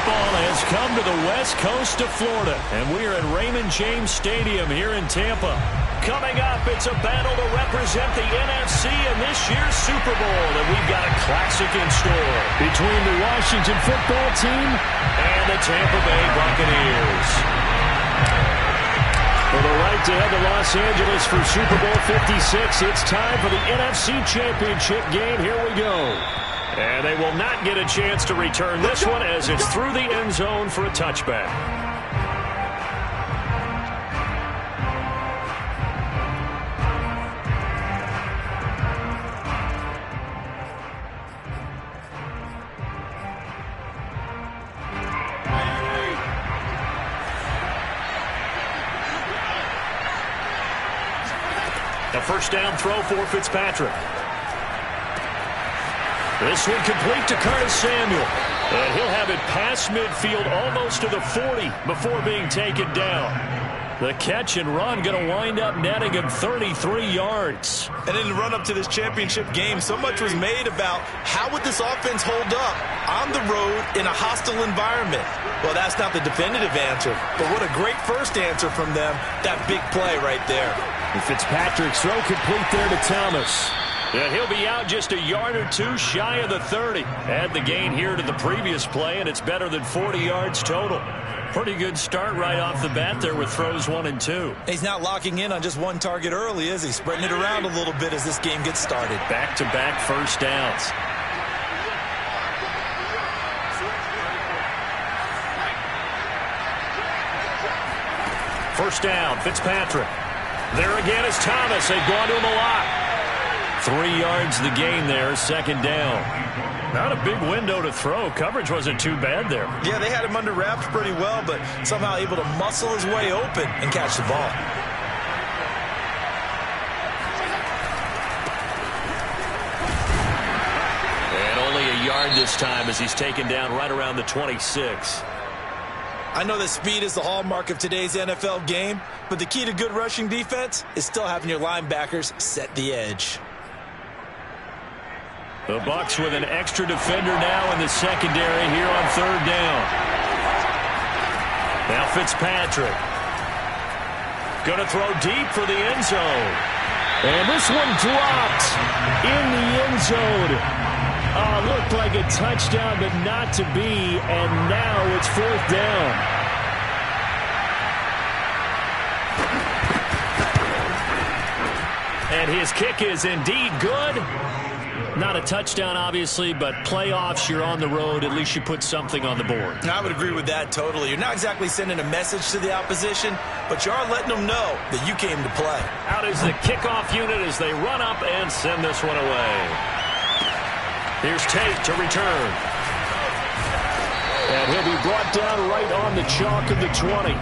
football has come to the west coast of Florida, and we're at Raymond James Stadium here in Tampa. Coming up, it's a battle to represent the NFC in this year's Super Bowl, and we've got a classic in store between the Washington football team and the Tampa Bay Buccaneers. For the right to head to Los Angeles for Super Bowl 56, it's time for the NFC Championship game. Here we go. And they will not get a chance to return this one as it's through the end zone for a touchback. A first down throw for Fitzpatrick. This one complete to Curtis Samuel. And he'll have it past midfield almost to the 40 before being taken down. The catch and run going to wind up netting him 33 yards. And in the run-up to this championship game, so much was made about how would this offense hold up on the road in a hostile environment. Well, that's not the definitive answer, but what a great first answer from them. That big play right there. And Fitzpatrick's throw complete there to Thomas. And he'll be out just a yard or two shy of the 30. Add the gain here to the previous play, and it's better than 40 yards total. Pretty good start right off the bat there with throws 1 and 2. He's not locking in on just one target early, is he? Spreading it around a little bit as this game gets started. Back-to-back first downs. First down, Fitzpatrick. There again is Thomas. They've gone to him a lot. 3 yards the gain there, second down. Not a big window to throw. Coverage wasn't too bad there. Yeah, they had him under wraps pretty well, but somehow able to muscle his way open and catch the ball. And only a yard this time as he's taken down right around the 26. I know that speed is the hallmark of today's NFL game, but the key to good rushing defense is still having your linebackers set the edge. The Bucs with an extra defender now in the secondary here on third down. Now Fitzpatrick. Going to throw deep for the end zone. And this one dropped in the end zone. Looked like a touchdown, but not to be. And now it's fourth down. And his kick is indeed good. Not a touchdown, obviously, but playoffs, you're on the road. At least you put something on the board. I would agree with that totally. You're not exactly sending a message to the opposition, but you are letting them know that you came to play. Out is the kickoff unit as they run up and send this one away. Here's Tate to return. And he'll be brought down right on the chalk of the 20.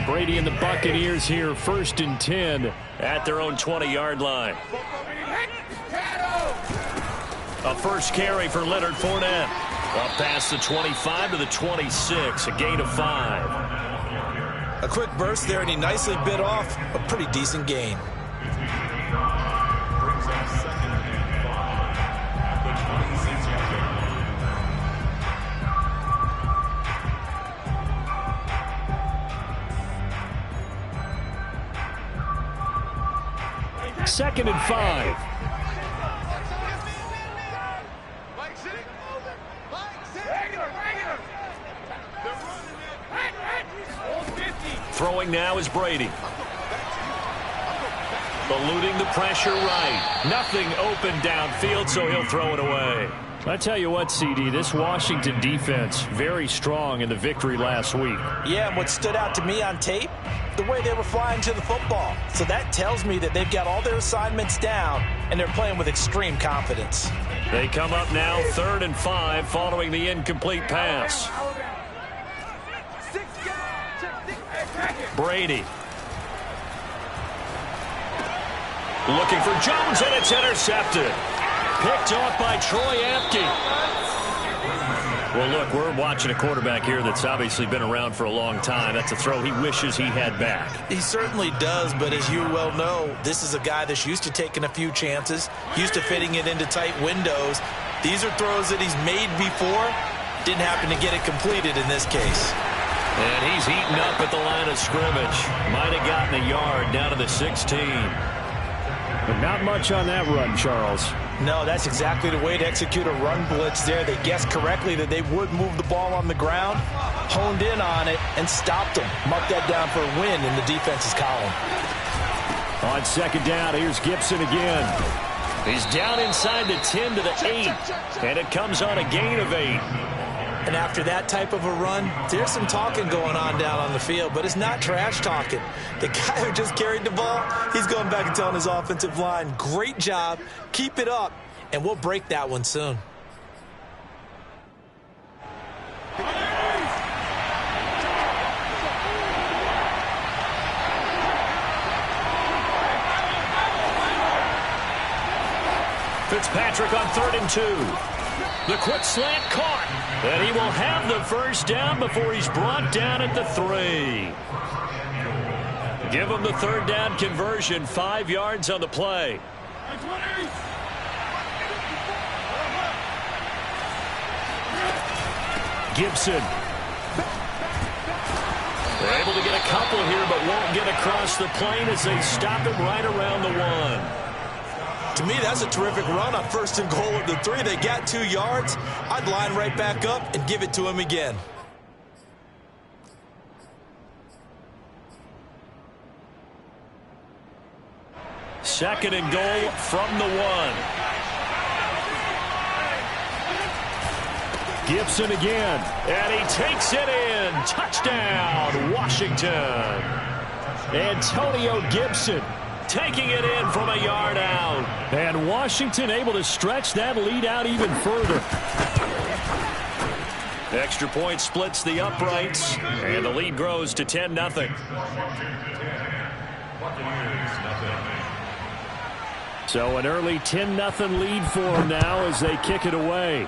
Brady and the Buccaneers here, 1st and 10 at their own 20-yard line. A first carry for Leonard Fournette. Up past the 25 to the 26, a gain of 5. A quick burst there, and he nicely bit off a pretty decent gain. Second and 5. Throwing now is Brady. Eluding the pressure right. Nothing open downfield, so he'll throw it away. I tell you what, CD, this Washington defense, very strong in the victory last week. Yeah, and what stood out to me on tape, the way they were flying to the football. So that tells me that they've got all their assignments down, and they're playing with extreme confidence. They come up now 3rd and 5 following the incomplete pass. Brady. Looking for Jones, and it's intercepted. Picked off by Troy Apke. Well, look, we're watching a quarterback here that's obviously been around for a long time. That's a throw he wishes he had back. He certainly does, but as you well know, this is a guy that's used to taking a few chances, used to fitting it into tight windows. These are throws that he's made before. Didn't happen to get it completed in this case. And he's eaten up at the line of scrimmage. Might have gotten a yard down to the 16. But not much on that run, Charles. No, that's exactly the way to execute a run blitz there. They guessed correctly that they would move the ball on the ground, honed in on it, and stopped them. Marked that down for a win in the defense's column. On second down, here's Gibson again. He's down inside the 10 to the 8, and it comes on a gain of 8. And after that type of a run, there's some talking going on down on the field, but it's not trash talking. The guy who just carried the ball, he's going back and telling his offensive line, great job, keep it up, and we'll break that one soon. Fitzpatrick on 3rd and 2. The quick slant caught, and he will have the first down before he's brought down at the 3. Give him the 3rd down conversion, 5 yards on the play. Gibson. They're able to get a couple here, but won't get across the plane as they stop him right around the 1. To me, that's a terrific run on 1st and goal at the 3. They got 2 yards. I'd line right back up and give it to him again. Second and goal from the 1. Gibson again, and he takes it in. Touchdown, Washington. Antonio Gibson taking it in from a yard out. And Washington able to stretch that lead out even further. Extra point splits the uprights, and the lead grows to 10-0. So an early 10-0 lead for them now as they kick it away.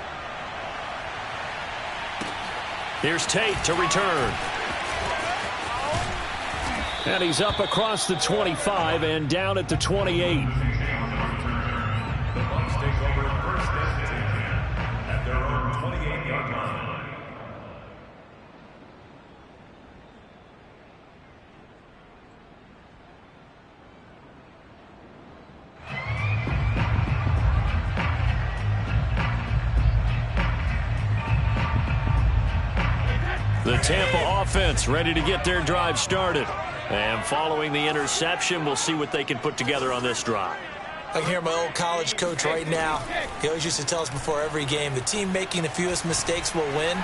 Here's Tate to return. And he's up across the 25 and down at the 28. The Bucs take over first and 10 at their own 28-yard line. The Tampa offense ready to get their drive started. And following the interception, we'll see what they can put together on this drive. I can hear my old college coach right now. He always used to tell us before every game, the team making the fewest mistakes will win.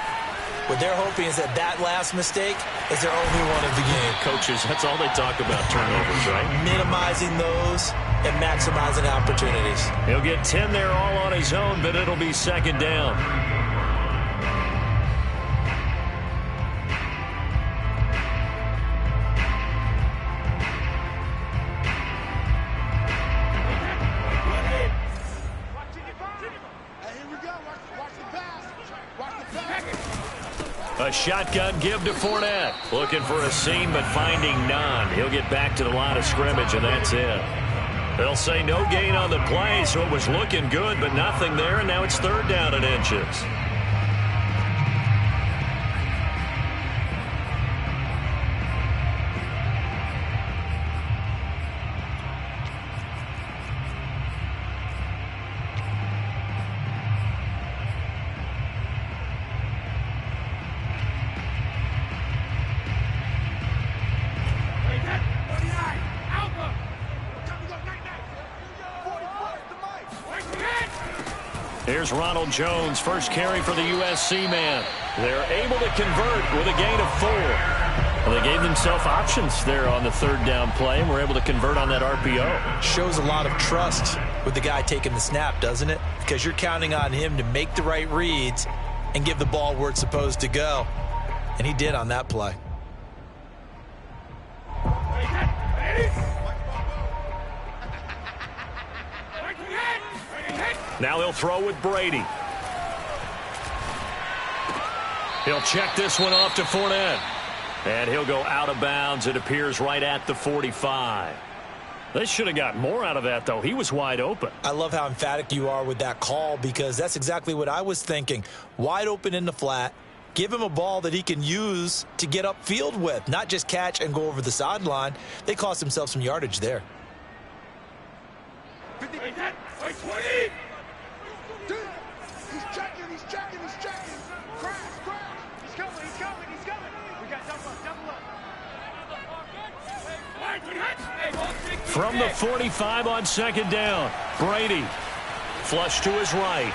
What they're hoping is that that last mistake is their only one of the game. Coaches, that's all they talk about, turnovers, right? Minimizing those and maximizing opportunities. He'll get 10 there all on his own, but it'll be second down. A shotgun give to Fournette. Looking for a seam, but finding none. He'll get back to the line of scrimmage, and that's it. They'll say no gain on the play, so it was looking good, but nothing there, and now it's 3rd down and inches. Here's Ronald Jones, first carry for the USC man. They're able to convert with a gain of 4. Well, they gave themselves options there on the 3rd down play, and were able to convert on that RPO. Shows a lot of trust with the guy taking the snap, doesn't it? Because you're counting on him to make the right reads and give the ball where it's supposed to go. And he did on that play. Now he'll throw with Brady. He'll check this one off to Fournette. And he'll go out of bounds. It appears right at the 45. They should have got more out of that, though. He was wide open. I love how emphatic you are with that call because that's exactly what I was thinking. Wide open in the flat. Give him a ball that he can use to get upfield with, not just catch and go over the sideline. They cost themselves some yardage there. He's checking. He's checking. Crash. He's coming. We got double up. From the 45 on second down, Brady. Flush to his right.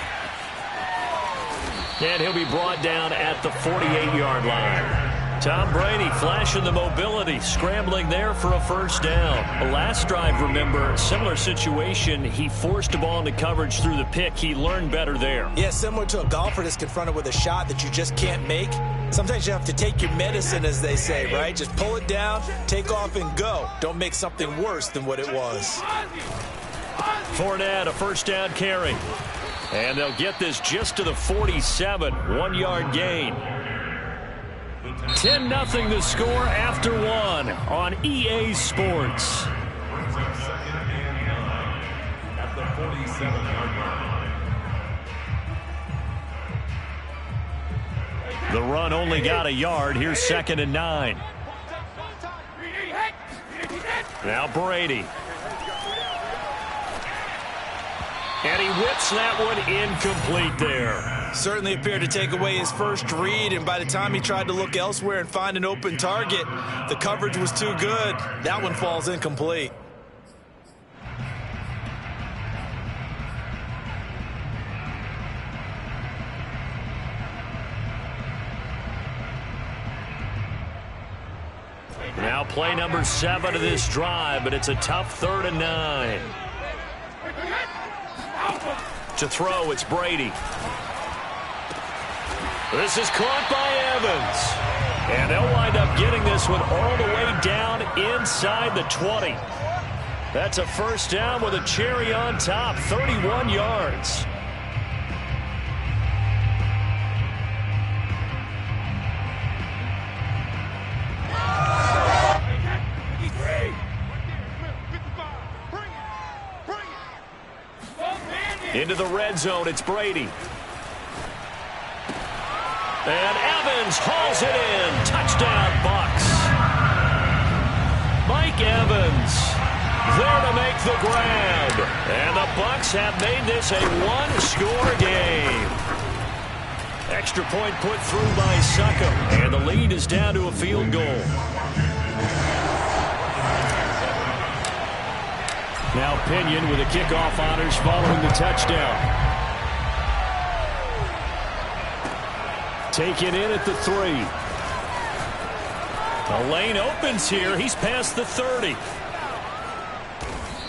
And he'll be brought down at the 48-yard line. Tom Brady flashing the mobility, scrambling there for a first down. The last drive, remember, similar situation. He forced the ball into coverage through the pick. He learned better there. Yeah, similar to a golfer that's confronted with a shot that you just can't make. Sometimes you have to take your medicine, as they say, right? Just pull it down, take off, and go. Don't make something worse than what it was. Fournette, a first down carry. And they'll get this just to the 47, 1-yard gain. 10-0 the score after one on EA Sports. Brings up second and 9 at the 47-yard line. The run only got a yard. Here's second and 9. Now Brady. And he whips that one incomplete there. Certainly appeared to take away his first read, and by the time he tried to look elsewhere and find an open target, the coverage was too good. That one falls incomplete. Now play number 7 of this drive, but it's a tough 3rd and 9. To throw, it's Brady. This is caught by Evans. And they'll wind up getting this one all the way down inside the 20. That's a first down with a cherry on top, 31 yards. Into the red zone, it's Brady. And Evans hauls it in. Touchdown, Bucs. Mike Evans there to make the grab. And the Bucs have made this a one-score game. Extra point put through by Succop. And the lead is down to a field goal. Now Pinion with the kickoff honors following the touchdown. Taken in at the 3. The lane opens here. He's past the 30.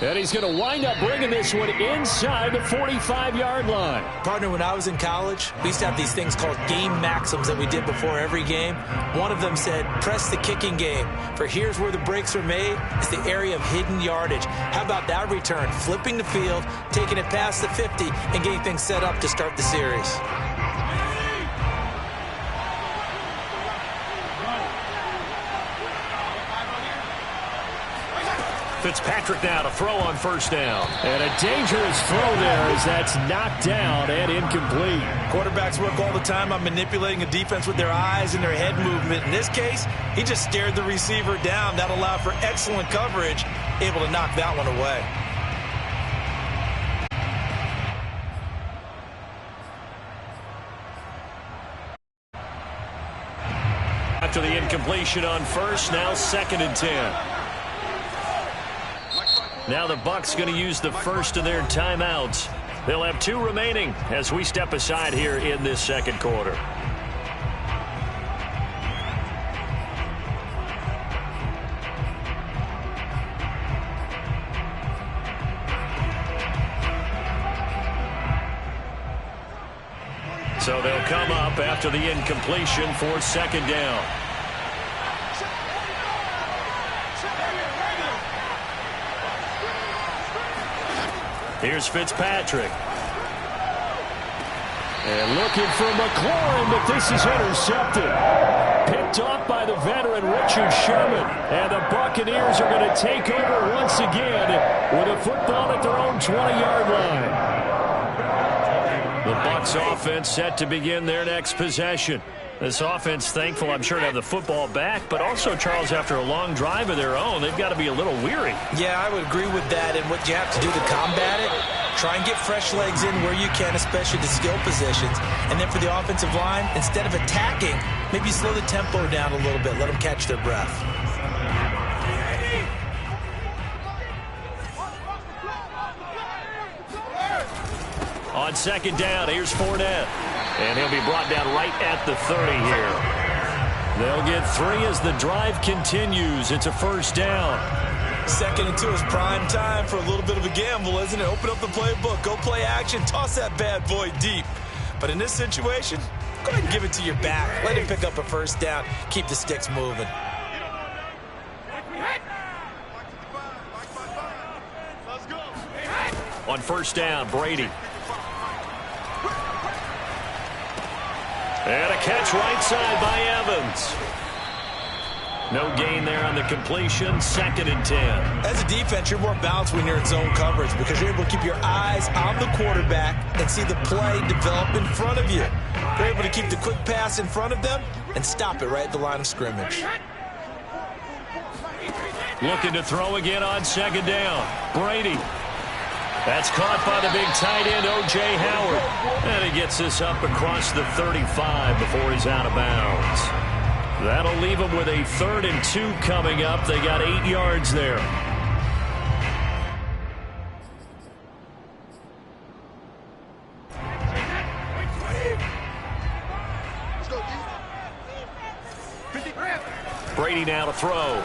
And he's going to wind up bringing this one inside the 45-yard line. Partner, when I was in college, we used to have these things called game maxims that we did before every game. One of them said, press the kicking game. For here's where the breaks are made. It's the area of hidden yardage. How about that return? Flipping the field, taking it past the 50, and getting things set up to start the series. Fitzpatrick now to throw on first down. And a dangerous throw there as that's knocked down and incomplete. Quarterbacks work all the time on manipulating a defense with their eyes and their head movement. In this case, he just stared the receiver down. That allowed for excellent coverage, able to knock that one away. After the incompletion on first, now 2nd and 10. Now the Bucs going to use the first of their timeouts. They'll have 2 remaining as we step aside here in this second quarter. So they'll come up after the incompletion for 2nd down. Here's Fitzpatrick. And looking for McLaurin, but this is intercepted. Picked off by the veteran Richard Sherman. And the Buccaneers are going to take over once again with a football at their own 20-yard line. The Bucs offense set to begin their next possession. This offense thankful, I'm sure, to have the football back, but also, Charles, after a long drive of their own, they've got to be a little weary. Yeah, I would agree with that, and what you have to do to combat it, try and get fresh legs in where you can, especially the skill positions. And then for the offensive line, instead of attacking, maybe slow the tempo down a little bit, let them catch their breath. On second down, here's Fournette. And he'll be brought down right at the 30 here. They'll get 3 as the drive continues. It's a first down. 2nd and 2 is prime time for a little bit of a gamble, isn't it? Open up the playbook, go play action, toss that bad boy deep. But in this situation, go ahead and give it to your back. Let him pick up a first down. Keep the sticks moving. On first down, Brady. And a catch right side by Evans. No gain there on the completion. 2nd and 10. As a defense, you're more balanced when you're in zone coverage because you're able to keep your eyes on the quarterback and see the play develop in front of you. You're able to keep the quick pass in front of them and stop it right at the line of scrimmage. Looking to throw again on 2nd down. Brady. That's caught by the big tight end, O.J. Howard. And he gets this up across the 35 before he's out of bounds. That'll leave them with a 3rd and 2 coming up. They got 8 yards there. Brady now to throw.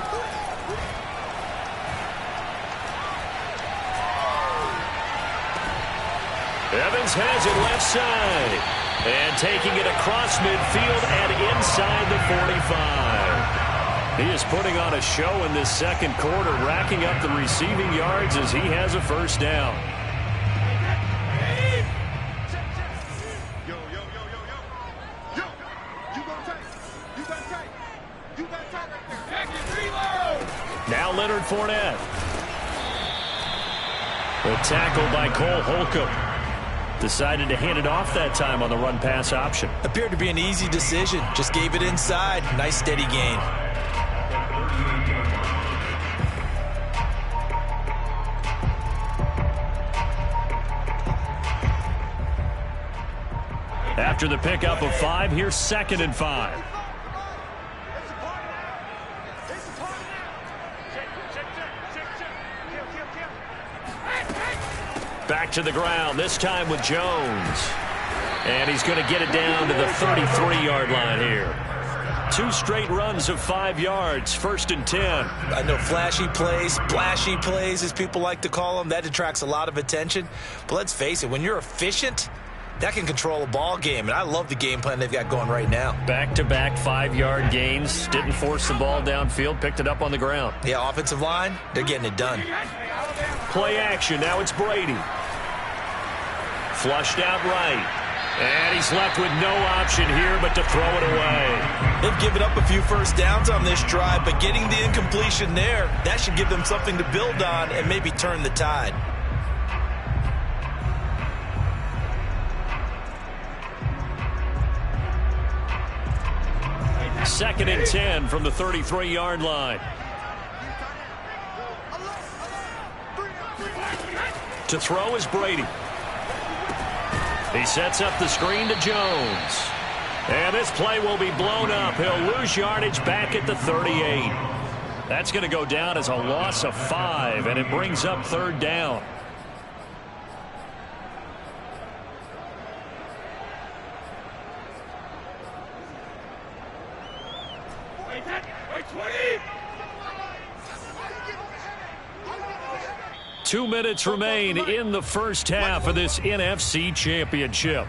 Evans has it left side. And taking it across midfield and inside the 45. He is putting on a show in this second quarter, racking up the receiving yards as he has a first down. Now Leonard Fournette. The tackle by Cole Holcomb. Decided to hand it off that time on the run-pass option. Appeared to be an easy decision. Just gave it inside. Nice steady gain. After the pickup of 5, here's 2nd and 5. Back to the ground, this time with Jones. And he's going to get it down to the 33-yard line here. 2 straight runs of 5 yards, 1st and 10. I know flashy plays, splashy plays, as people like to call them, that attracts a lot of attention. But let's face it, when you're efficient, that can control a ball game. And I love the game plan they've got going right now. Back-to-back 5-yard gains. Didn't force the ball downfield, picked it up on the ground. Yeah, offensive line, they're getting it done. Play action, now it's Brady. Flushed out right. And he's left with no option here but to throw it away. They've given up a few first downs on this drive, but getting the incompletion there, that should give them something to build on and maybe turn the tide. Second and 10 from the 33-yard line. To throw is Brady. He sets up the screen to Jones. And this play will be blown up. He'll lose yardage back at the 38. That's going to go down as a loss of 5, and it brings up 3rd down. Two minutes remain in the first half of this NFC Championship.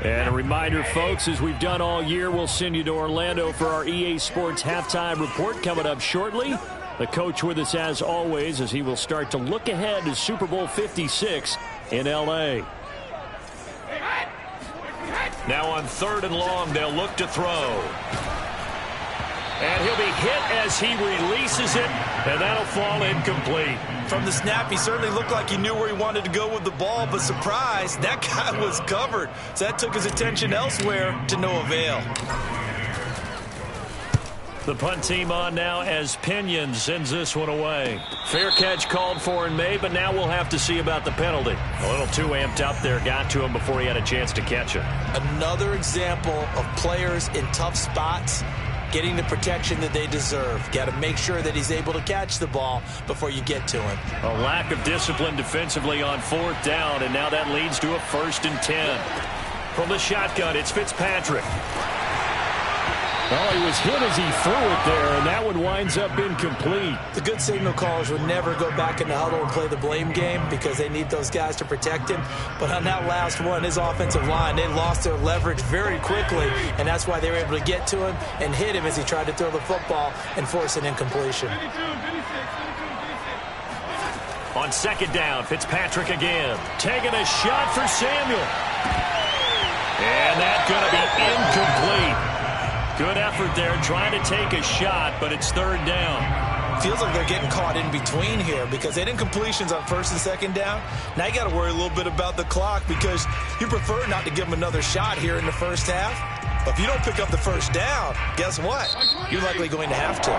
And a reminder, folks, as we've done all year, we'll send you to Orlando for our EA Sports Halftime Report coming up shortly. The coach with us as always as he will start to look ahead to Super Bowl 56 in L.A. Now on 3rd and long, they'll look to throw. And he'll be hit as he releases it, and that'll fall incomplete. From the snap, he certainly looked like he knew where he wanted to go with the ball, but surprise, that guy was covered. So that took his attention elsewhere to no avail. The punt team on now as Pinion sends this one away. Fair catch called for and made, but now we'll have to see about the penalty. A little too amped up there, got to him before he had a chance to catch it. Another example of players in tough spots getting the protection that they deserve. Got to make sure that he's able to catch the ball before you get to him. A lack of discipline defensively on 4th down, and now that leads to a 1st and 10. From the shotgun, it's Fitzpatrick. Oh, he was hit as he threw it there, and that one winds up incomplete. The good signal callers would never go back in the huddle and play the blame game because they need those guys to protect him. But on that last one, his offensive line, they lost their leverage very quickly, and that's why they were able to get to him and hit him as he tried to throw the football and force an incompletion. On 2nd down, Fitzpatrick again. Taking a shot for Samuel. And that's going to be incomplete. Good effort there trying to take a shot, but it's 3rd down. Feels like they're getting caught in between here because they didn't completions on 1st and 2nd down. Now you got to worry a little bit about the clock because you prefer not to give them another shot here in the first half. But if you don't pick up the 1st down, guess what? You're likely going to have to.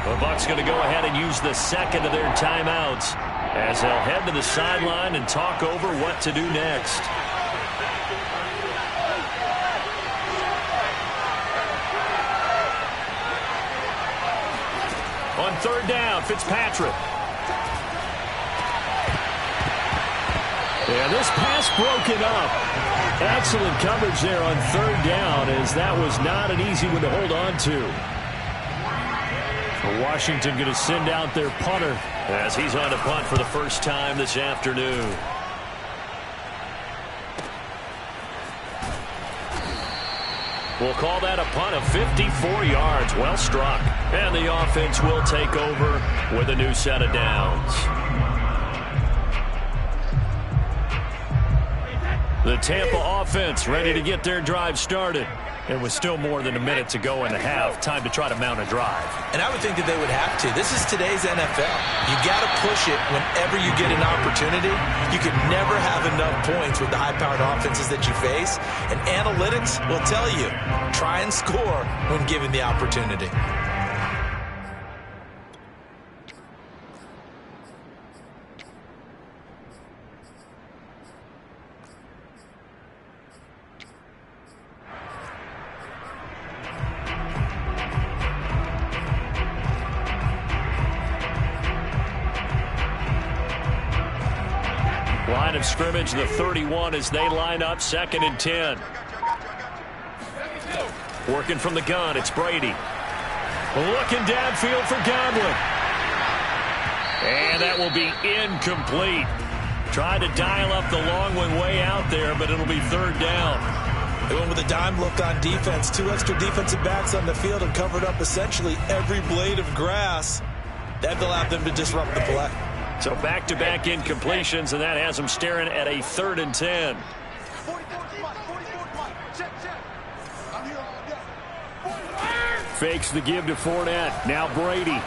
The Bucs going to go ahead and use the 2nd of their timeouts as they'll head to the sideline and talk over what to do next. On 3rd down, Fitzpatrick. Yeah, this pass broken up. Excellent coverage there on 3rd down as that was not an easy one to hold on to. Washington going to send out their punter as he's on to punt for the first time this afternoon. We'll call that a punt of 54 yards. Well struck. And the offense will take over with a new set of downs. The Tampa offense ready to get their drive started. And with still more than a minute to go in the half, time to try to mount a drive. And I would think that they would have to. This is today's NFL. You got to push it whenever you get an opportunity. You can never have enough points with the high-powered offenses that you face. And analytics will tell you, try and score when given the opportunity. Line of scrimmage, the 31 as they line up 2nd and 10. Working from the gun, it's Brady. Looking downfield for Godwin. And that will be incomplete. Tried to dial up the long one way out there, but it'll be 3rd down. They went with a dime look on defense. 2 extra defensive backs on the field and covered up essentially every blade of grass. That allowed them to disrupt the play. So back-to-back incompletions, and that has them staring at a 3rd and 10. Fakes the give to Fournette. Now Brady.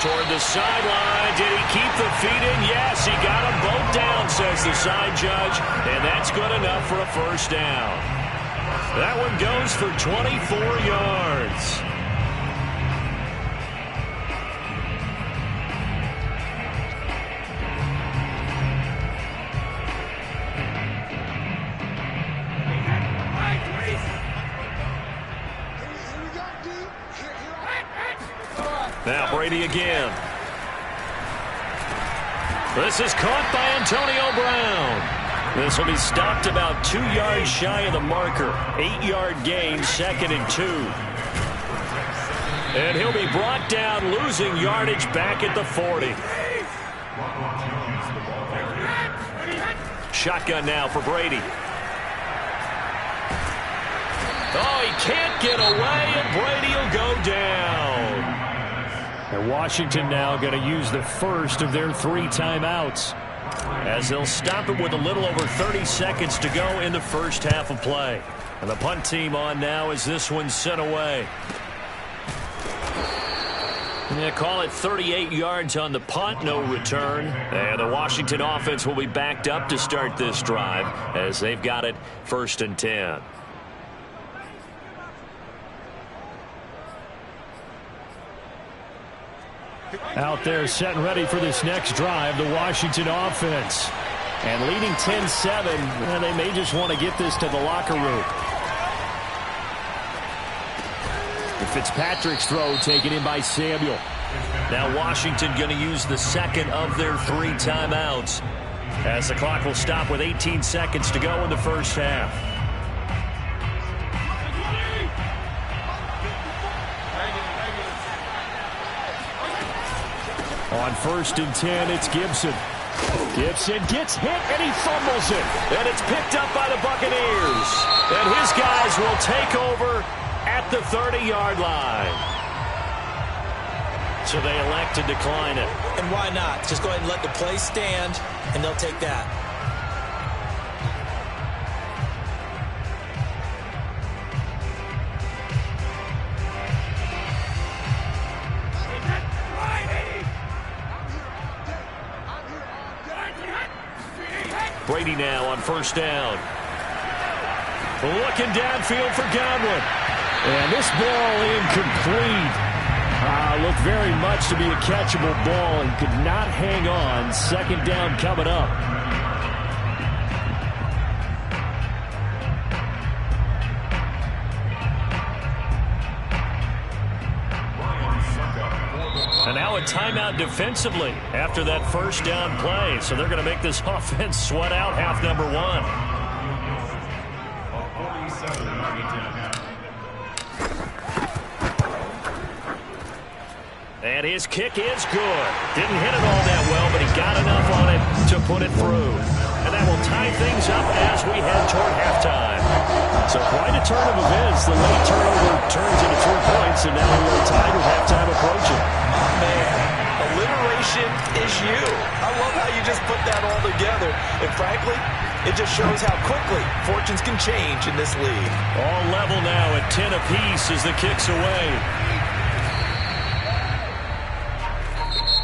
Toward the sideline. Did he keep the feet in? Yes, he got them both down, says the side judge. And that's good enough for a 1st down. That one goes for 24 yards. Now Brady again. This is caught by Antonio Brown. This will be stopped about 2 yards shy of the marker. 8-yard gain, 2nd and 2. And he'll be brought down, losing yardage back at the 40. Shotgun now for Brady. Oh, he can't get away, and Brady will go down. And Washington now going to use the first of their 3 timeouts, as they'll stop it with a little over 30 seconds to go in the first half of play. And the punt team on now as this one's sent away. And they call it 38 yards on the punt, no return. And the Washington offense will be backed up to start this drive as they've got it 1st and 10. Out there set and ready for this next drive, the Washington offense. And leading 10-7, and they may just want to get this to the locker room. Fitzpatrick's throw taken in by Samuel. Now Washington going to use the second of their 3 timeouts, as the clock will stop with 18 seconds to go in the first half. On 1st and 10, it's Gibson. Gibson gets hit, and he fumbles it. And it's picked up by the Buccaneers. And his guys will take over at the 30-yard line. So they elect to decline it. And why not? Just go ahead and let the play stand, and they'll take that. Brady now on 1st down. Looking downfield for Godwin. And this ball incomplete. Looked very much to be a catchable ball and could not hang on. 2nd down coming up. And now a timeout defensively after that 1st down play. So they're going to make this offense sweat out half number 1. And his kick is good. Didn't hit it all that well, but he got enough on it to put it through. And that will tie things up as we head toward halftime. So quite a turn of events. The late turnover turns into 3 points, and now we are tied with halftime approaching. Man, alliteration is you. I love how you just put that all together. And frankly, it just shows how quickly fortunes can change in this league. All level now at 10 apiece as the kick's away.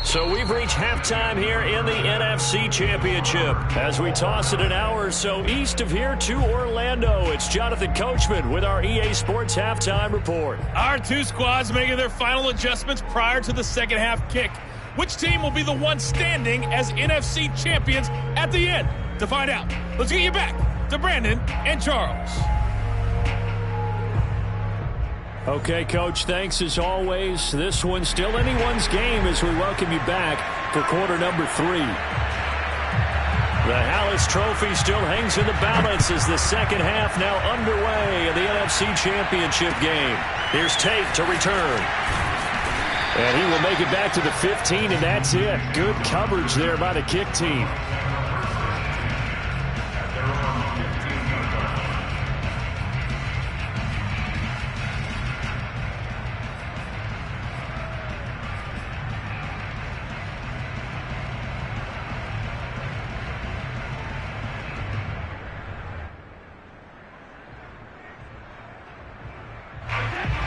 So we've reached halftime here in the NFC Championship. As we toss it an hour or so east of here to Orlando, it's Jonathan Coachman with our EA Sports Halftime Report. Our 2 squads making their final adjustments prior to the second half kick. Which team will be the one standing as NFC champions at the end? To find out, let's get you back to Brandon and Charles. Okay, Coach, thanks as always. This one's still anyone's game as we welcome you back for quarter number 3. The Hallis Trophy still hangs in the balance as the second half now underway in the NFC Championship game. Here's Tate to return. And he will make it back to the 15, and that's it. Good coverage there by the kick team.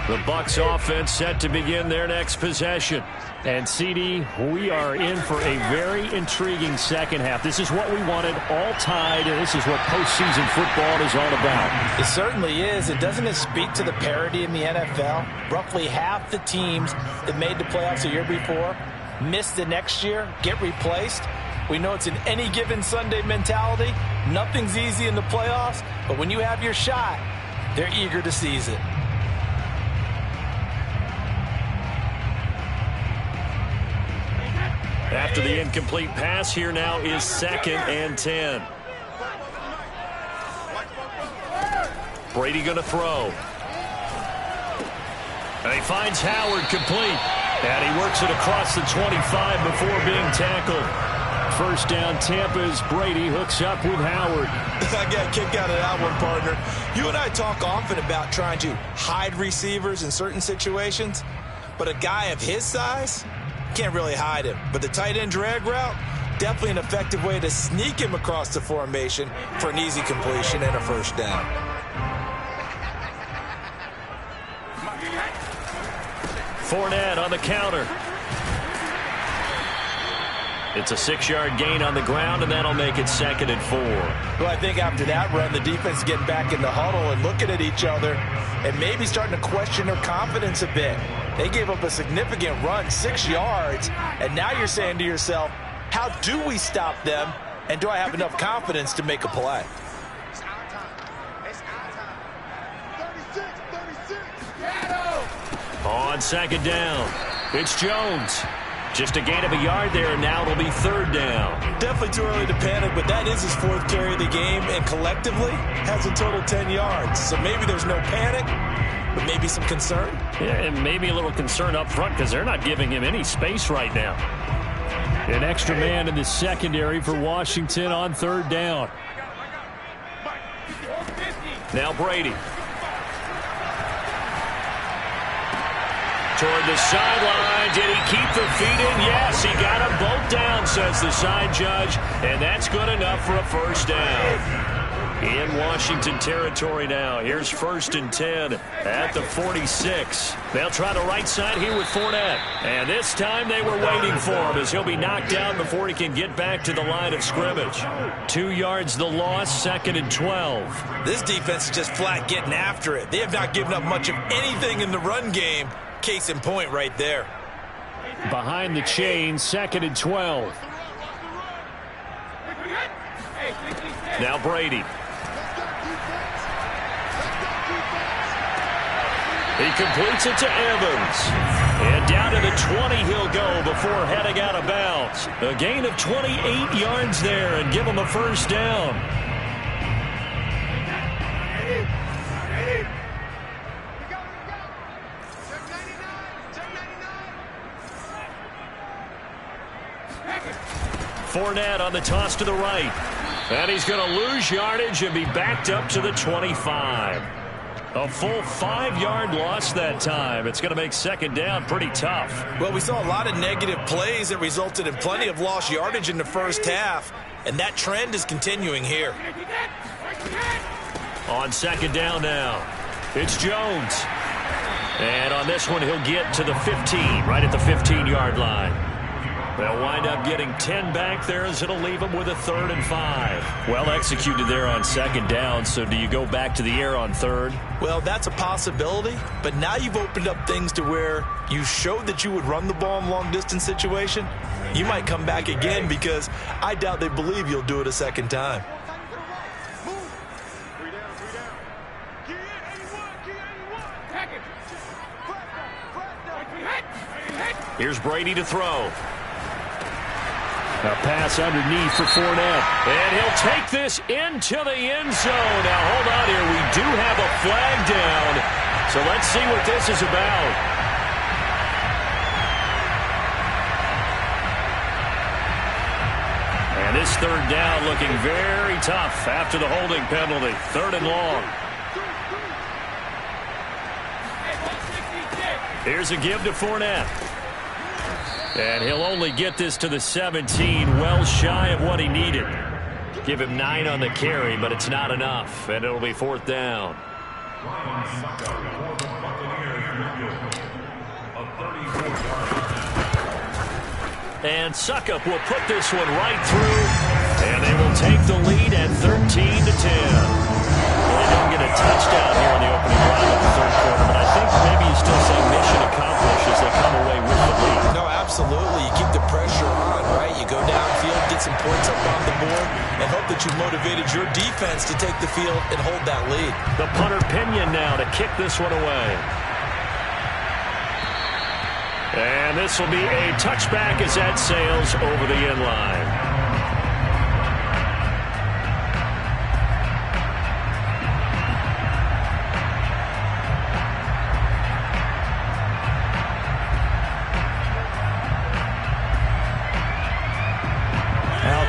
The Bucs offense set to begin their next possession. And, CD, we are in for a very intriguing second half. This is what we wanted, all tied, and this is what postseason football is all about. It certainly is. And doesn't it speak to the parity in the NFL? Roughly half the teams that made the playoffs a year before miss the next year, get replaced. We know it's an any given Sunday mentality. Nothing's easy in the playoffs, but when you have your shot, they're eager to seize it. After the incomplete pass, here now is 2nd and 10. Brady going to throw. And he finds Howard complete. And he works it across the 25 before being tackled. first down Tampa as Brady hooks up with Howard. I got a kick out of that one, partner. You and I talk often about trying to hide receivers in certain situations, but a guy of his size can't really hide him. But the tight end drag route, definitely an effective way to sneak him across the formation for an easy completion and a first down. Fournette on the counter. It's a 6-yard gain on the ground, and that'll make it 2nd and 4. Well, I think after that run, the defense is getting back in the huddle and looking at each other and maybe starting to question their confidence a bit. They gave up a significant run, 6 yards, and now you're saying to yourself, how do we stop them, and do I have enough confidence to make a play? It's our time. It's our time. 36. On 2nd down, it's Jones. Just a gain of a yard there, and now it'll be 3rd down. Definitely too early to panic, but that is his 4th carry of the game, and collectively has a total 10 yards. So maybe there's no panic, but maybe some concern. Yeah, and maybe a little concern up front because they're not giving him any space right now. An extra man in the secondary for Washington on 3rd down. Now Brady. Toward the sideline. Did he keep the feet in? Yes, he got them both down, says the side judge. And that's good enough for a first down. In Washington territory now. Here's 1st and 10 at the 46. They'll try the right side here with Fournette. And this time they were waiting for him as he'll be knocked down before he can get back to the line of scrimmage. 2 yards the loss, 2nd and 12. This defense is just flat getting after it. They have not given up much of anything in the run game. Case in point right there. Behind the chain, 2nd and 12. Now Brady. He completes it to Evans. And down to the 20 he'll go before heading out of bounds. A gain of 28 yards there and give him a first down. Fournette on the toss to the right. And he's going to lose yardage and be backed up to the 25. A full 5-yard loss that time. It's going to make 2nd down pretty tough. Well, we saw a lot of negative plays that resulted in plenty of lost yardage in the first half, and that trend is continuing here. On 2nd down now, it's Jones. And on this one, he'll get to the 15, right at the 15-yard line. They'll wind up getting 10 back there as it'll leave them with a 3rd and 5. Well executed there on 2nd down, so do you go back to the air on 3rd? Well, that's a possibility, but now you've opened up things to where you showed that you would run the ball in long-distance situation. You might come back again because I doubt they believe you'll do it a 2nd time. Here's Brady to throw. A pass underneath for Fournette. And he'll take this into the end zone. Now, hold on here. We do have a flag down. So let's see what this is about. And this 3rd down looking very tough after the holding penalty. 3rd and long. Here's a give to Fournette. And he'll only get this to the 17, well shy of what he needed. Give him 9 on the carry, but it's not enough, and it'll be 4th down. And Suckup will put this one right through, and they will take the lead at 13-10. Well, they don't get a touchdown here in the opening drive of the 3rd quarter, but I think maybe you still say mission accomplished as they come away with the lead. No, absolutely. You keep the pressure on, right? You go downfield, get some points up on the board, and hope that you've motivated your defense to take the field and hold that lead. The punter Pinion now to kick this one away. And this will be a touchback as that sails over the end line.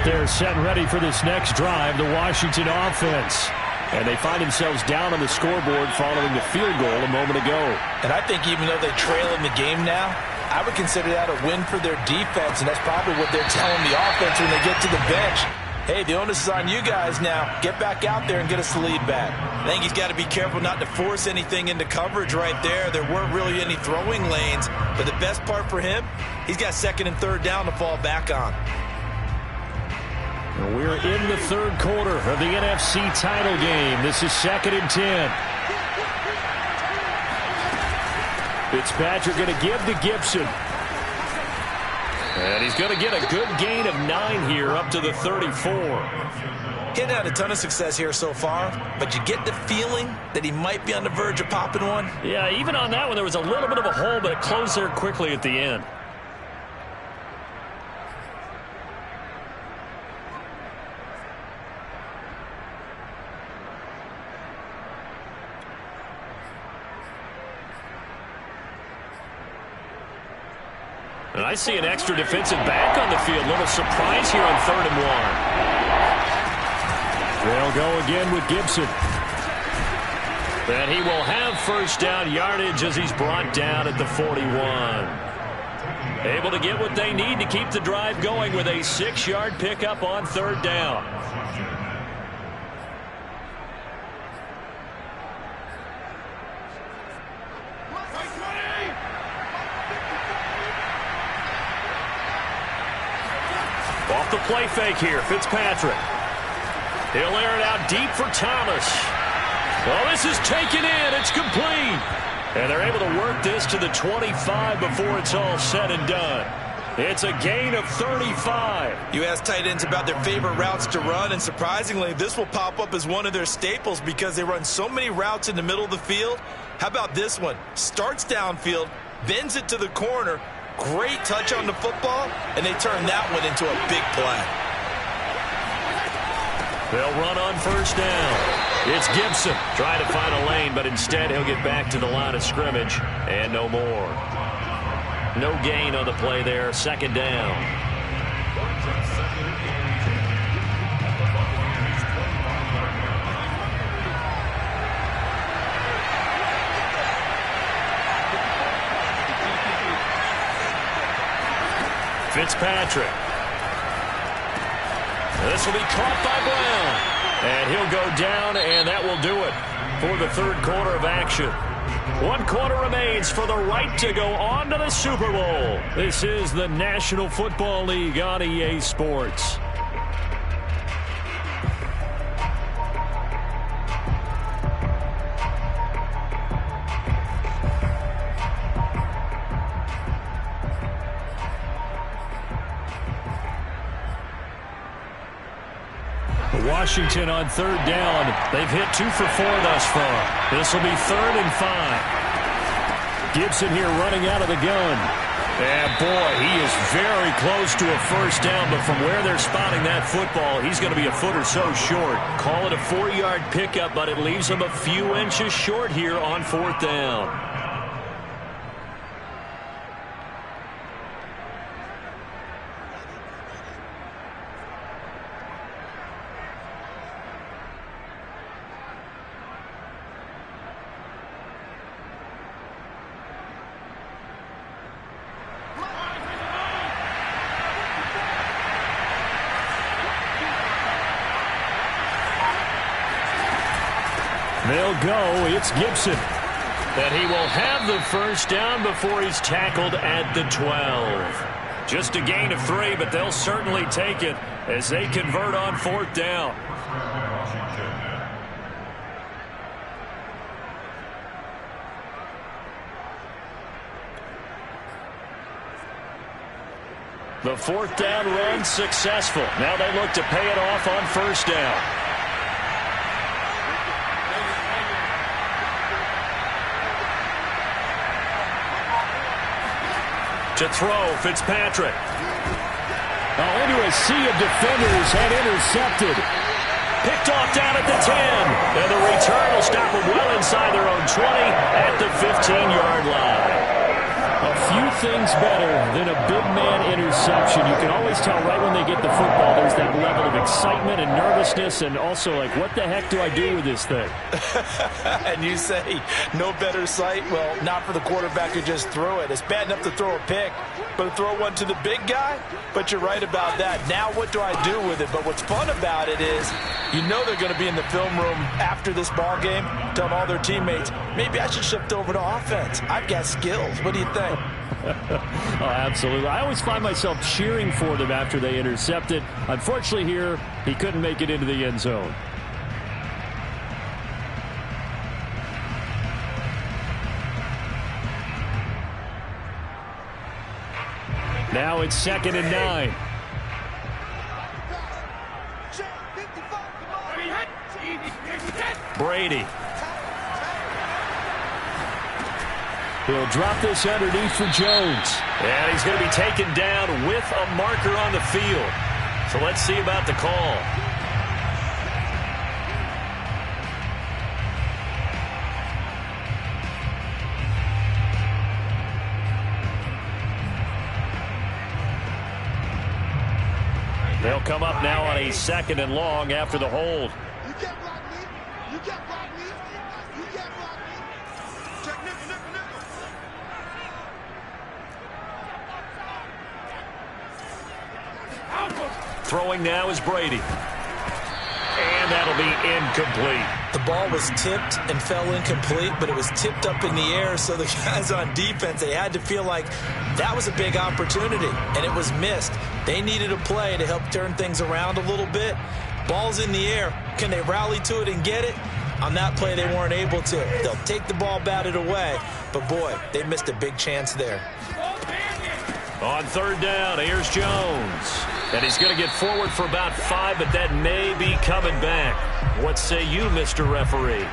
out there set and ready for this next drive, the Washington offense. And they find themselves down on the scoreboard following the field goal a moment ago. And I think even though they trail in the game now, I would consider that a win for their defense, and that's probably what they're telling the offense when they get to the bench. Hey, the onus is on you guys now. Get back out there and get us the lead back. I think he's got to be careful not to force anything into coverage right there. There weren't really any throwing lanes, but the best part for him, he's got second and third down to fall back on. We're in the third quarter of the NFC title game. This is 2nd and 10. Fitzpatrick going to give to Gibson. And he's going to get a good gain of 9 here up to the 34. He's had a ton of success here so far, but you get the feeling that he might be on the verge of popping one. Yeah, even on that one, there was a little bit of a hole, but it closed there quickly at the end. And I see an extra defensive back on the field. Little surprise here on 3rd and 1. They'll go again with Gibson. And he will have first down yardage as he's brought down at the 41. Able to get what they need to keep the drive going with a 6-yard pickup on 3rd down. Off the play fake here, Fitzpatrick. He'll air it out deep for Thomas. Well, this is taken in. It's complete. And they're able to work this to the 25 before it's all said and done. It's a gain of 35. You ask tight ends about their favorite routes to run, and surprisingly, this will pop up as one of their staples because they run so many routes in the middle of the field. How about this one? Starts downfield, bends it to the corner, great touch on the football, and they turn that one into a big play. They'll run on first down. It's Gibson trying to find a lane, but instead he'll get back to the line of scrimmage and no more. No gain on the play there. 2nd down. Fitzpatrick. This will be caught by Brown. And he'll go down, and that will do it for the 3rd quarter of action. 1 quarter remains for the right to go on to the Super Bowl. This is the National Football League on EA Sports. Washington on 3rd down. They've hit 2 for 4 thus far. This will be 3rd and 5. Gibson here running out of the gun. And boy, he is very close to a first down, but from where they're spotting that football, he's going to be a foot or so short. Call it a 4-yard pickup, but it leaves him a few inches short here on 4th down. They'll go. It's Gibson. That he will have the first down before he's tackled at the 12. Just a gain of 3, but they'll certainly take it as they convert on 4th down. The 4th down run successful. Now they look to pay it off on first down. To throw, Fitzpatrick. Into a sea of defenders and intercepted. Picked off down at the 10. And the return will stop them well inside their own 20 at the 15-yard line. A few things better than a big man interception. You can always tell right when they get the football, there's that level of excitement and nervousness, and also like, what the heck do I do with this thing? And you say, no better sight? Well, not for the quarterback who just threw it. It's bad enough to throw a pick, but to throw one to the big guy? But you're right about that. Now what do I do with it? But what's fun about it is, you know they're going to be in the film room after this ball game, telling all their teammates, maybe I should shift over to offense. I've got skills. What do you think? Oh, absolutely. I always find myself cheering for them after they intercept it. Unfortunately here, he couldn't make it into the end zone. Now it's 2nd and 9. Brady. He'll drop this underneath for Jones. And he's going to be taken down with a marker on the field. So let's see about the call. They'll come up now on a 2nd and long after the hold. You can't block me. You can't block me. You can't block me. Check nickel, nickel, nickel. Throwing now is Brady. And that'll be incomplete. The ball was tipped and fell incomplete, but it was tipped up in the air, so the guys on defense, they had to feel like that was a big opportunity, and it was missed. They needed a play to help turn things around a little bit. Ball's in the air. Can they rally to it and get it? On that play, they weren't able to. They'll take the ball, bat it away, but boy, they missed a big chance there. On 3rd down, here's Jones. And he's going to get forward for about 5, but that may be coming back. What say you, Mr. Referee?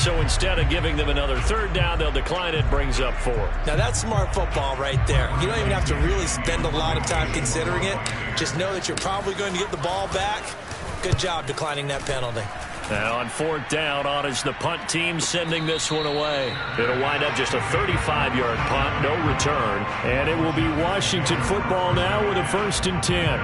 So instead of giving them another 3rd down, they'll decline it, brings up 4. Now, that's smart football right there. You don't even have to really spend a lot of time considering it. Just know that you're probably going to get the ball back. Good job declining that penalty. Now on 4th down, honors the punt team sending this one away. It'll wind up just a 35-yard punt, no return. And it will be Washington football now with a 1st and 10.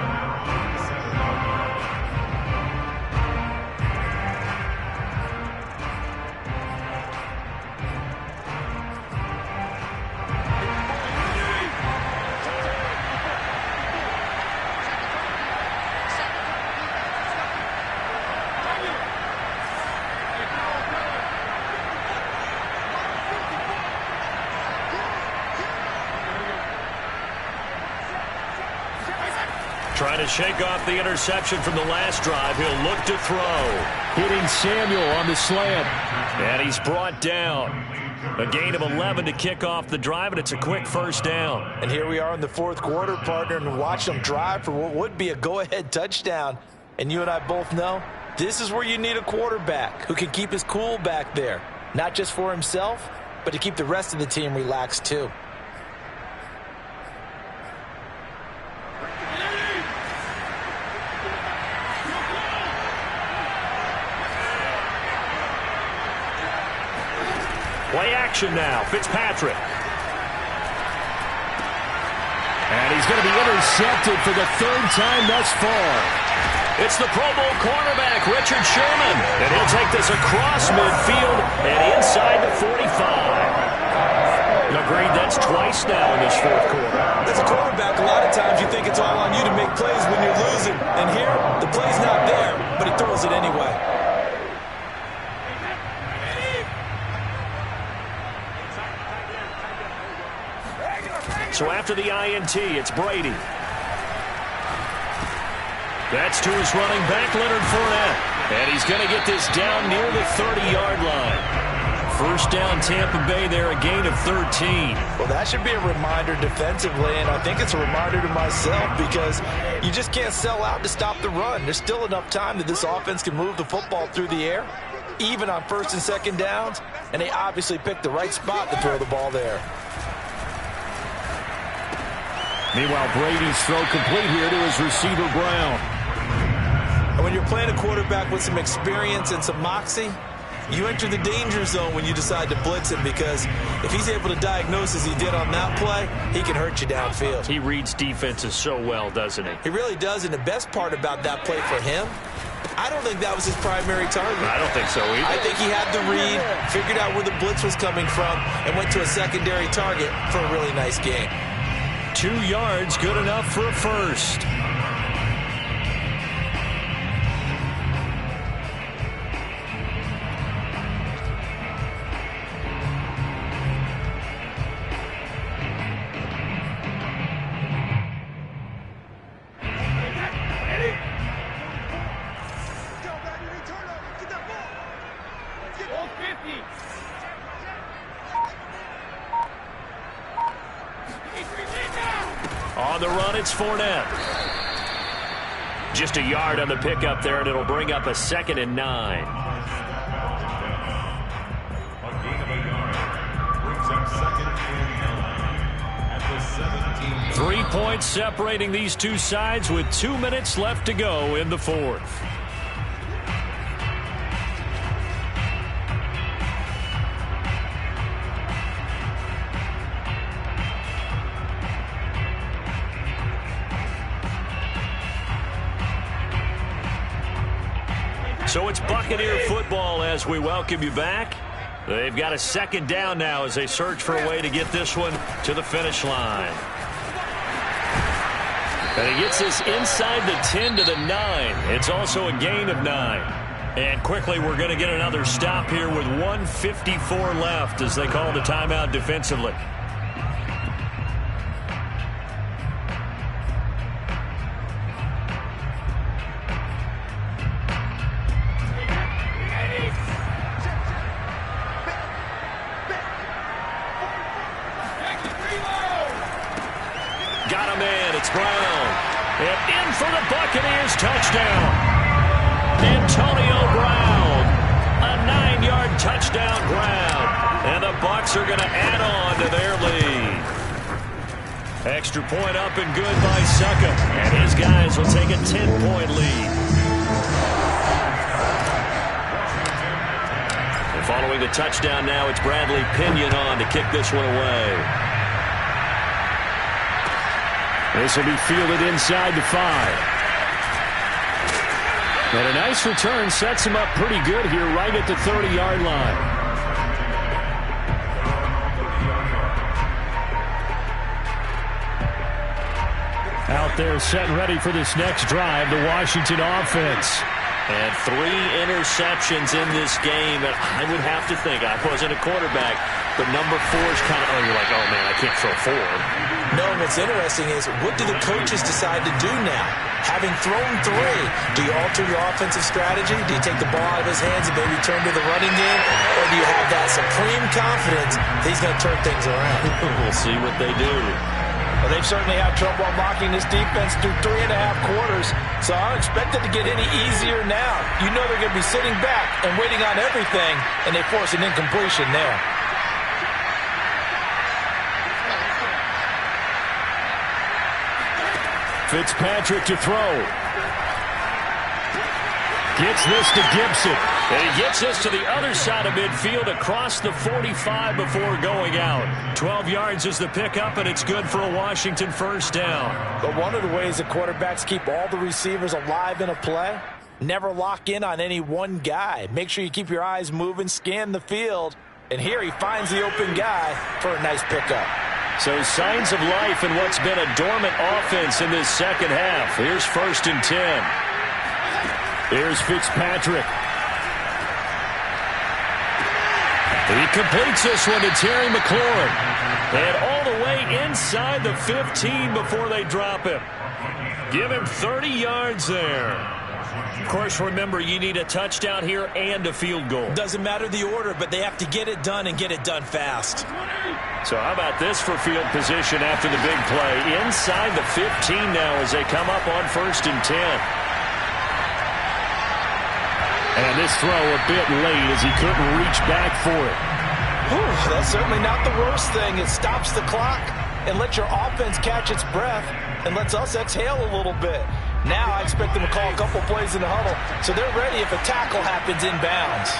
Trying to shake off the interception from the last drive. He'll look to throw. Hitting Samuel on the slant. And he's brought down. A gain of 11 to kick off the drive, and it's a quick 1st down. And here we are in the 4th quarter, partner, and watch them drive for what would be a go-ahead touchdown. And you and I both know this is where you need a quarterback who can keep his cool back there. Not just for himself, but to keep the rest of the team relaxed too. Play action now. Fitzpatrick. And he's going to be intercepted for the 3rd time thus far. It's the Pro Bowl cornerback, Richard Sherman. And he'll take this across midfield and inside the 45. Agreed, that's twice now in this 4th quarter. As a quarterback, a lot of times you think it's all on you to make plays when you're losing. And here, the play's not there, but he throws it anyway. So after the INT, it's Brady. That's to his running back, Leonard Fournette. And he's going to get this down near the 30-yard line. 1st down, Tampa Bay there, a gain of 13. Well, that should be a reminder defensively, and I think it's a reminder to myself because you just can't sell out to stop the run. There's still enough time that this offense can move the football through the air, even on 1st and 2nd downs, and they obviously picked the right spot to throw the ball there. Meanwhile, Brady's throw complete here to his receiver, Brown. And when you're playing a quarterback with some experience and some moxie, you enter the danger zone when you decide to blitz him, because if he's able to diagnose as he did on that play, he can hurt you downfield. He reads defenses so well, doesn't he? He really does, and the best part about that play for him, I don't think that was his primary target. I don't think so either. I think he had the read, figured out where the blitz was coming from, and went to a secondary target for a really nice gain. 2 yards, good enough for a first. On the run, it's Fournette. Just a yard on the pickup there, and it'll bring up a 2nd and 9. A gain of a yard brings up 2nd and 9 at the 17. 3 points separating these two sides with 2 minutes left to go in the fourth. So it's Buccaneer football as we welcome you back. They've got a 2nd down now as they search for a way to get this one to the finish line. And he gets this inside the 10 to the 9. It's also a gain of 9. And quickly we're going to get another stop here with 1:54 left as they call the timeout defensively. Got him in. It's Brown. And in for the Buccaneers touchdown. Antonio Brown. A 9-yard touchdown grab. And the Bucs are going to add on to their lead. Extra point up and good by Succa. And his guys will take a 10-point lead. And following the touchdown now, it's Bradley Pinion on to kick this one away. This will be fielded inside the 5. And a nice return sets him up pretty good here right at the 30-yard line. Out there set and ready for this next drive, the Washington offense. And 3 interceptions in this game. And I would have to think, I wasn't a quarterback, but number 4 is kind of, you're like, oh, man, I can't throw 4. No, and what's interesting is, what do the coaches decide to do now? Having thrown 3, do you alter your offensive strategy? Do you take the ball out of his hands and maybe turn to the running game? Or do you have that supreme confidence that he's going to turn things around? We'll see what they do. Well, they've certainly had trouble unlocking this defense through 3.5 quarters, so I don't expect it to get any easier now. You know they're going to be sitting back and waiting on everything, and they force an incompletion there. Fitzpatrick to throw. Gets this to Gibson. And he gets this to the other side of midfield across the 45 before going out. 12 yards is the pickup, and it's good for a Washington first down. But one of the ways that quarterbacks keep all the receivers alive in a play, never lock in on any one guy. Make sure you keep your eyes moving, scan the field. And here he finds the open guy for a nice pickup. So signs of life in what's been a dormant offense in this second half. Here's 1st and 10. Here's Fitzpatrick. He completes this one to Terry McLaurin. And all the way inside the 15 before they drop him. Give him 30 yards there. Of course, remember, you need a touchdown here and a field goal. Doesn't matter the order, but they have to get it done and get it done fast. So how about this for field position after the big play? Inside the 15 now as they come up on 1st and 10. And this throw a bit late as he couldn't reach back for it. Whew, that's certainly not the worst thing. It stops the clock and lets your offense catch its breath and lets us exhale a little bit. Now I expect them to call a couple plays in the huddle, so they're ready if a tackle happens inbounds.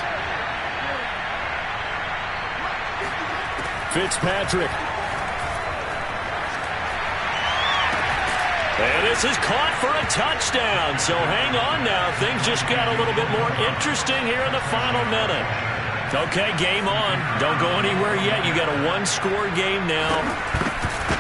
Fitzpatrick. And this is caught for a touchdown. So hang on now. Things just got a little bit more interesting here in the final minute. Okay, game on. Don't go anywhere yet. You got a one-score game now.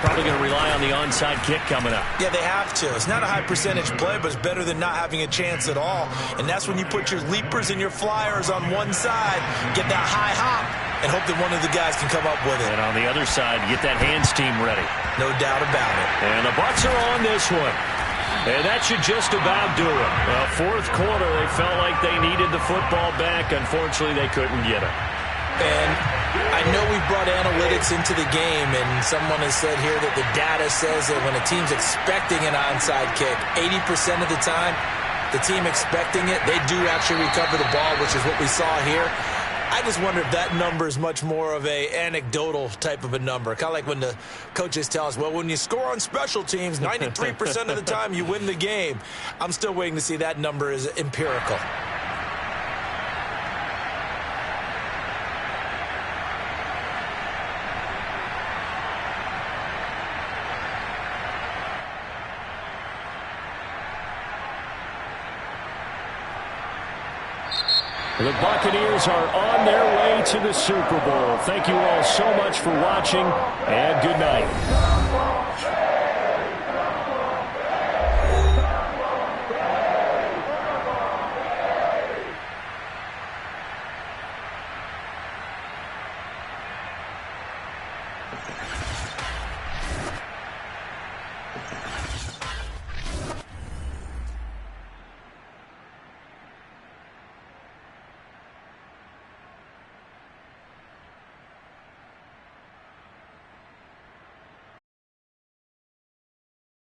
Probably going to rely on the onside kick coming up. Yeah, they have to. It's not a high percentage play, but it's better than not having a chance at all. And that's when you put your leapers and your flyers on one side, get that high hop, and hope that one of the guys can come up with it. And on the other side, get that hands team ready. No doubt about it. And the Bucs are on this one. And that should just about do it. Well, fourth quarter, they felt like they needed the football back. Unfortunately, they couldn't get it. And I know we brought analytics into the game, and someone has said here that the data says that when a team's expecting an onside kick, 80% of the time, the team expecting it, they do actually recover the ball, which is what we saw here. I just wonder if that number is much more of a anecdotal type of a number. Kind of like when the coaches tell us, well, when you score on special teams, 93% of the time you win the game. I'm still waiting to see that number is empirical. The Buccaneers are on their way to the Super Bowl. Thank you all so much for watching, and good night.